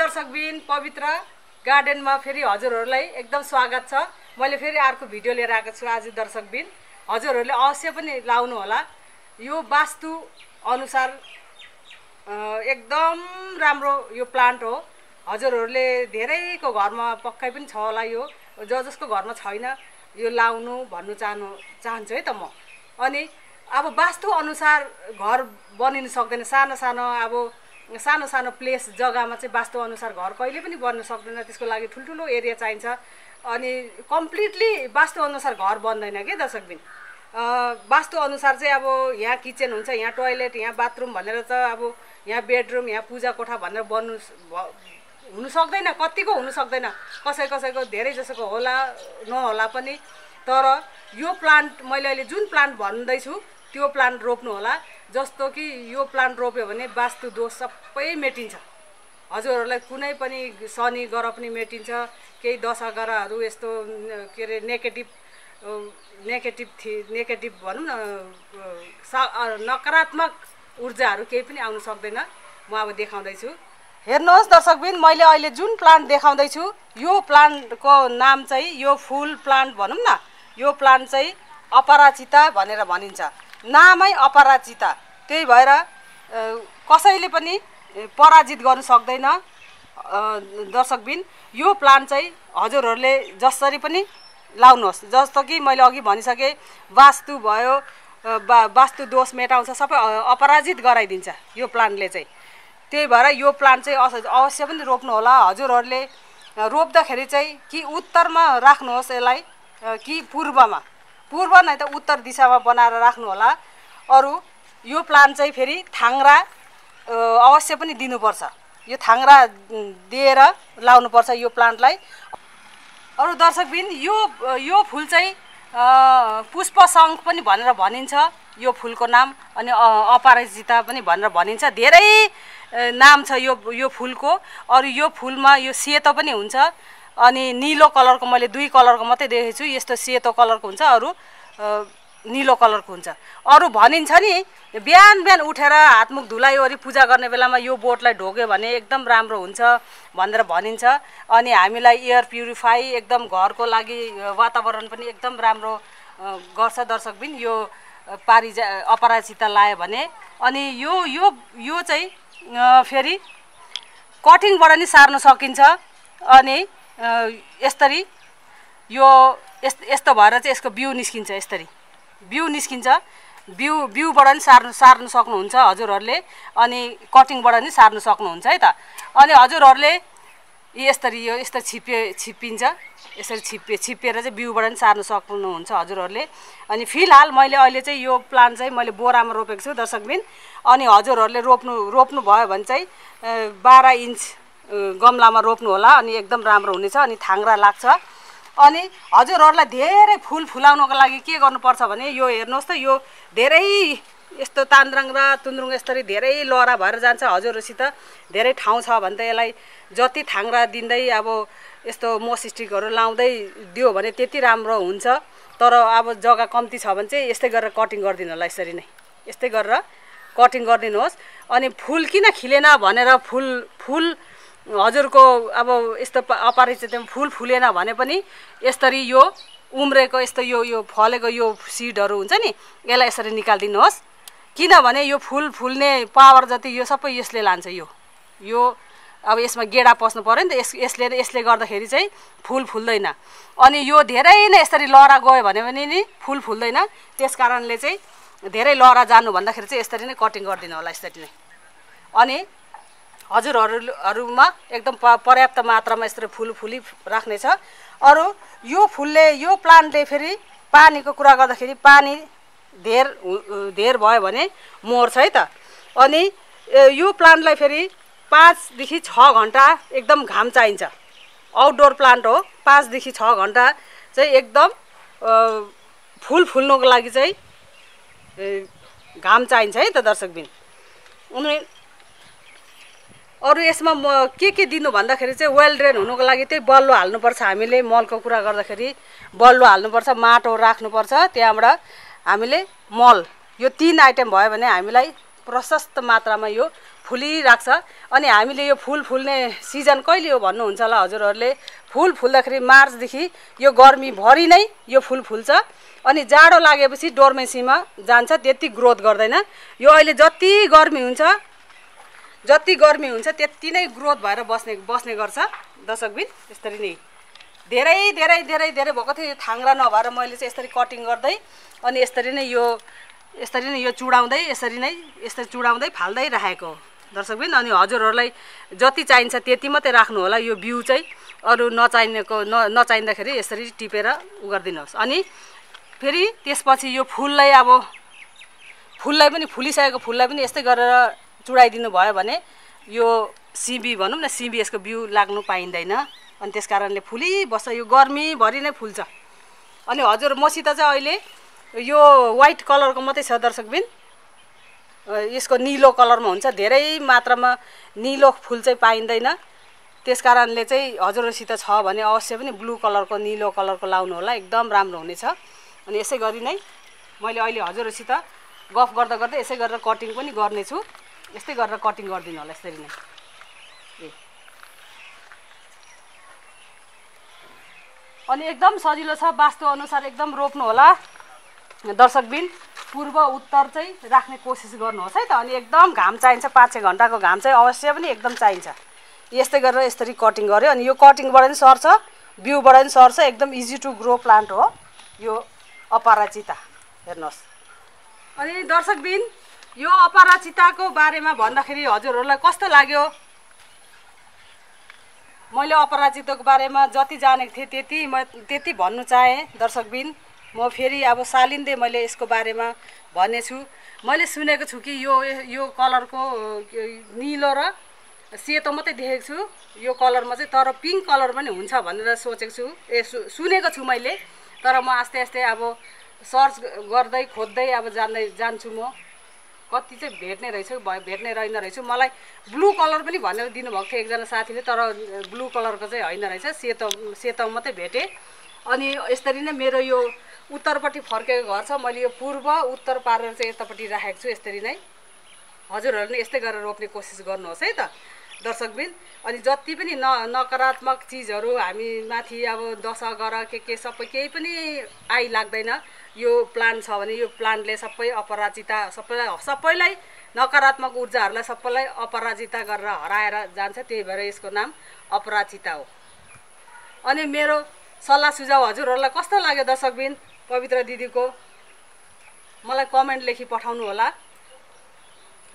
दर्शकबिन पवित्र गार्डनमा फेरि हजुरहरुलाई एकदम स्वागत छ। मैले फेरि अर्को भिडियो लिएर आएको छु। आज दर्शकबिन हजुरहरुले अवश्य पनि लाउनु होला। यो वास्तु अनुसार एकदम राम्रो यो प्लान्ट हो। हजुरहरुले धेरैको घरमा पक्कै पनि छ होला। यो जसको घरमा छैन यो लाउनु भन्नु चाहन्छु है त म। अनि अब वास्तु अनुसार घर बनिन सक्दैन। सानो सानो प्लेस जग्गामा चाहिँ वास्तु अनुसार घर कहिले पनि बन्न सक्दैन। त्यसको लागि ठुलठुलो एरिया चाहिन्छ। अनि कम्प्लिटली वास्तु अनुसार घर बन्दैन के दर्शकबिन। वास्तु अनुसार चाहिँ अब यहाँ किचन हुन्छ, यहाँ टोयलेट, यहाँ बाथरुम भनेर त अब यहाँ बेडरुम, यहाँ पूजा कोठा भनेर हुनु सक्दैन। कतिको हुनु सक्दैन, कसैको धेरै जसोको होला नहोला पनि। तर यो प्लान्ट मैले अहिले जुन प्लान्ट भन्दैछु त्यो प्लान्ट रोप्नु होला। जस्तो कि यो प्लान्ट रोप्यो भने वास्तु दोष सबै मेटिन्छ। हजुरहरूलाई कुनै पनि शनि ग्रह पनि मेटिन्छ। केही दशा ग्रहहरू यस्तो के अरे नेगेटिभ भनौँ न, नकारात्मक ऊर्जाहरू केही पनि आउन सक्दैन। म अब देखाउँदैछु। हेर्नुहोस् दर्शकबिन, मैले अहिले जुन प्लान्ट देखाउँदैछु यो प्लान्टको नाम चाहिँ यो फुल प्लान्ट भनौँ न। यो प्लान्ट चाहिँ अपराजिता भनेर भनिन्छ। नामै अपराजिता। त्यही भएर कसैले पनि पराजित गर्न सक्दैन दर्शकबिन। यो प्लान्ट चाहिँ हजुरहरूले जसरी पनि लाउनुहोस्। जस्तो कि मैले अघि भनिसकेँ, वास्तु भयो, वास्तु दोष मेटाउँछ, सबै अपराजित गराइदिन्छ यो प्लान्टले चाहिँ। त्यही भएर यो प्लान्ट चाहिँ अवश्य पनि रोप्नु होला। हजुरहरूले रोप्दाखेरि चाहिँ कि उत्तरमा राख्नुहोस् यसलाई कि पूर्वमा। पूर्व नै त उत्तर दिशामा बनाएर राख्नु होला। अरू यो प्लान्ट चाहिँ फेरि थाङ्रा अवश्य पनि दिनुपर्छ। यो थाङ्रा दिएर लाउनुपर्छ यो प्लान्टलाई। अरू दर्शकबिन यो फुल चाहिँ पुष्प शङ्ख पनि भनेर भनिन्छ यो फुलको नाम। अनि अपराजिता पनि भनेर भनिन्छ। धेरै नाम छ यो फुलको। अरू यो फुलमा यो सेतो पनि हुन्छ। अनि नीलो कलरको मैले दुई कलरको मात्रै देखेको छु। यस्तो सेतो कलरको हुन्छ, अरू नीलो कलरको हुन्छ। अरू भनिन्छ नि बिहान उठेर हातमुख धुलाइवरी पूजा गर्ने बेलामा यो बोटलाई ढोक्यो भने एकदम राम्रो हुन्छ भनेर भनिन्छ। अनि हामीलाई एयर प्युरिफाई एकदम घरको लागि वातावरण पनि एकदम राम्रो गर्छ दर्शकबिन यो अपराजिता लायो भने। अनि यो चाहिँ फेरि कटिङबाट नि सार्न सकिन्छ। अनि यसरी यो यस्तो भएर चाहिँ यसको बिउ निस्किन्छ। यसरी बिउ निस्किन्छ। बिउबाट नि सार्नु सक्नुहुन्छ हजुरहरूले। अनि कटिङबाट नि सार्नु सक्नुहुन्छ है त। अनि हजुरहरूले यस्तो छिप्पिन्छ। यसरी छिप्पिएर चाहिँ बिउबाट नि सार्नु सक्नुहुन्छ हजुरहरूले। अनि फिलहाल मैले अहिले चाहिँ यो प्लान्ट चाहिँ मैले बोरामा रोपेको छु दर्शकबिन। अनि हजुरहरूले रोप्नु भयो भने चाहिँ 12 इन्च गमलामा रोप्नु होला। अनि एकदम राम्रो हुनेछ। अनि थाङ्रा लाग्छ। अनि हजुरहरूलाई धेरै फुल फुलाउनको लागि के गर्नुपर्छ भने यो हेर्नुहोस् त, यो धेरै यस्तो तान्द्राङ र तुन्द्रुङ यसरी धेरै लहरा भएर जान्छ। हजुरहरूसित धेरै ठाउँ छ भने त यसलाई जति थाङ्रा दिँदै अब यस्तो मोस स्टिकहरू लाउँदै दियो भने त्यति राम्रो हुन्छ। तर अब जग्गा कम्ती छ भने चाहिँ यस्तै गरेर कटिङ गरिदिनु होला। यसरी नै यस्तै गरेर कटिङ गरिदिनुहोस्। अनि फुल किन खिलेन भनेर फुल हजुरको अब यस्तो अपरिचित फुल फुलेन भने पनि यसरी यो उम्रेको यस्तो यो फलेको यो सिडहरू हुन्छ नि, यसलाई यसरी निकालिदिनुहोस्। किनभने यो फुल फुल्ने पावर जति यो सबै यसले लान्छ। यो अब यसमा गेडा पस्नु पर्यो नि त। यसले गर्दाखेरि चाहिँ फुल फुल्दैन। अनि यो धेरै नै यसरी लहरा गयो भने पनि नि फुल फुल्दैन। त्यस कारणले चाहिँ धेरै लहरा जानु भन्दाखेरि चाहिँ यसरी नै कटिङ गरिदिनु होला। यसरी नै। अनि हजुरहरूमा एकदम पर्याप्त मात्रामा यसरी फुल राख्नेछ। अरू यो प्लान्टले फेरि पानीको कुरा गर्दाखेरि पानी धेर भयो भने मर्छ है त। अनि यो प्लान्टलाई फेरि 5 देखि 6 घन्टा एकदम घाम चाहिन्छ। आउटडोर प्लान्ट हो। 5 देखि 6 घन्टा चाहिँ एकदम फुल्नुको लागि चाहिँ घाम चाहिन्छ है त दर्शकबिन। अनि अरू यसमा के दिनु भन्दाखेरि चाहिँ वेल ड्रेन हुनुको लागि चाहिँ बल्लो हाल्नुपर्छ। हामीले मलको कुरा गर्दाखेरि बल्लो हाल्नुपर्छ, माटो राख्नुपर्छ। त्यहाँबाट हामीले मल यो 3 आइटम भयो भने हामीलाई प्रशस्त मात्रामा यो फुलिराख्छ। अनि हामीले यो फुल फुल्ने सिजन कहिले हो भन्नुहुन्छ होला हजुरहरूले। फुल फुल्दाखेरि मार्चदेखि यो गर्मीभरि नै यो फुल फुल्छ। अनि जाडो लागेपछि डोर्मेसीमा जान्छ, त्यति ग्रोथ गर्दैन। यो अहिले जति गर्मी हुन्छ त्यति नै ग्रोथ भएर बस्ने गर्छ दर्शकबिन। यसरी नै धेरै धेरै धेरै धेरै भएको थियो, थाङ्रा नभएर मैले चाहिँ यसरी कटिङ गर्दै अनि यसरी नै यो चुडाउँदै यसरी चुडाउँदै फाल्दै राखेको दर्शकबिन। अनि हजुरहरूलाई जति चाहिन्छ त्यति मात्रै राख्नु होला यो बिउ चाहिँ, अरू नचाहिँदाखेरि यसरी टिपेर गरिदिनुहोस्। अनि फेरि त्यसपछि यो फुललाई पनि फुलिसकेको फुललाई पनि यस्तै गरेर चुडाइदिनु भयो भने यो सिबी भनौँ न, सिबी यसको बिउ लाग्नु पाइँदैन। अनि त्यस कारणले फुलिबस्छ, यो गर्मीभरि नै फुल्छ। अनि हजुर मसित चाहिँ अहिले यो व्हाइट कलरको मात्रै छ दर्शकबिन। यसको निलो कलरमा हुन्छ, धेरै मात्रामा निलो फुल चाहिँ पाइँदैन। त्यस कारणले चाहिँ हजुरसित छ भने अवश्य पनि ब्लू कलरको निलो कलरको लाउनु होला, एकदम राम्रो हुनेछ। अनि यसै गरी नै मैले अहिले हजुरसित गफ गर्दा गर्दै यसै गरेर कटिङ पनि गर्नेछु। यस्तै गरेर कटिङ गरिदिनु होला यसरी नै। अनि एकदम सजिलो छ, वास्तु अनुसार एकदम रोप्नु होला दर्शकबिन। पूर्व उत्तर चाहिँ राख्ने कोसिस गर्नुहोस् है त। अनि एकदम घाम चाहिन्छ, 5-6 घन्टाको घाम चाहिँ अवश्य पनि एकदम चाहिन्छ। यस्तै गरेर यसरी कटिङ गर्यो। अनि यो कटिङबाट पनि सर्छ, बिउबाट पनि सर्छ, एकदम इजी टु ग्रो प्लान्ट हो यो अपराजिता। हेर्नुहोस्। अनि दर्शकबिन यो अपराजिताको बारेमा भन्दाखेरि हजुरहरूलाई कस्तो लाग्यो? मैले अपराजिताको बारेमा जति जानेको थिएँ त्यति भन्नु चाहेँ दर्शकबिन। म फेरि सालिन्दै मैले यसको बारेमा भनेछु। मैले सुनेको छु कि यो कलरको निलो र सेतो मात्रै देखेको छु यो कलरमा चाहिँ, तर पिङ्क कलर पनि हुन्छ भनेर सोचेको छु, सुनेको छु मैले। तर म आस्ते आस्ते सर्च गर्दै खोज्दै जान्छु म कति चाहिँ भेट्ने रहेन रहेछु। मलाई ब्लू कलर पनि भनेर दिनुभएको थियो एकजना साथीले, तर ब्लू कलरको चाहिँ होइन रहेछ, सेतो मात्रै भेटेँ। अनि यसरी नै मेरो यो उत्तरपट्टि फर्केको घर छ, मैले यो पूर्व उत्तर पारेर चाहिँ यतापट्टि राखेको छु। यसरी नै हजुरहरूले यस्तै गरेर रोप्ने कोसिस गर्नुहोस् है त दर्शकबिन। अनि जति पनि नकारात्मक चिजहरू हामी माथि दशा गर के सबै केही पनि लाग्दैन। यो प्लान्ट छ भने यो प्लान्टले सबै अपराजिता सबैलाई नकारात्मक ऊर्जाहरूलाई सबैलाई अपराजिता गरेर हराएर जान्छ। त्यही भएर यसको नाम अपराजिता हो। अनि मेरो सल्लाह सुझाव हजुरहरूलाई कस्तो लाग्यो दर्शकबिन? पवित्र दिदीको मलाई कमेन्ट लेखी पठाउनु होला।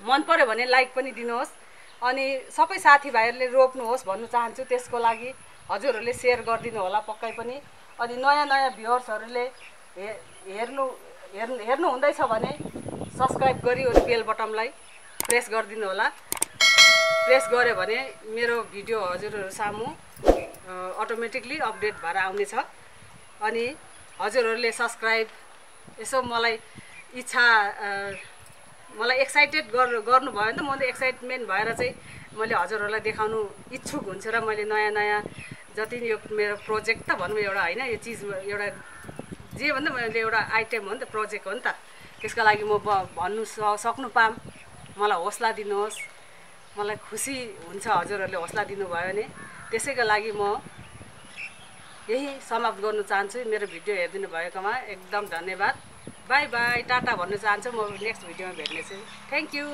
मन पर्यो भने लाइक पनि दिनुहोस्। अनि सबै साथीभाइहरूले रोप्नुहोस् भन्नु चाहन्छु, त्यसको लागि हजुरहरूले सेयर गरिदिनु होला पक्कै पनि। अनि नयाँ भ्युअर्सहरूले हेर्नु हुँदैछ भने सब्सक्राइब गरी बेल बटनलाई प्रेस गरिदिनु होला। प्रेस गऱ्यो भने मेरो भिडियो हजुरहरू सामु अटोमेटिकली अपडेट भएर आउनेछ। अनि हजुरहरूले सब्सक्राइब यसो मलाई एक्साइटेड गर्नुभयो भने त म त एक्साइटमेन्ट भएर चाहिँ मैले हजुरहरूलाई देखाउनु इच्छुक हुन्छु। र मैले नयाँ जति यो मेरो प्रोजेक्ट त भनौँ एउटा होइन, यो चिज एउटा जे भन्दा मैले एउटा आइटेम हो नि त, प्रोजेक्ट हो नि त। त्यसका लागि म भन्नु सक्नु पाम, मलाई हौसला दिनुहोस्। मलाई खुसी हुन्छ हजुरहरूले हौसला दिनुभयो भने। त्यसैको लागि म यही समाप्त गर्नु चाहन्छु। मेरो भिडियो हेरिदिनु भएकोमा एकदम धन्यवाद। बाई बाई, टाटा भन्नु चाहन्छु। म नेक्स्ट भिडियोमा भेट्नेछु। Thank you.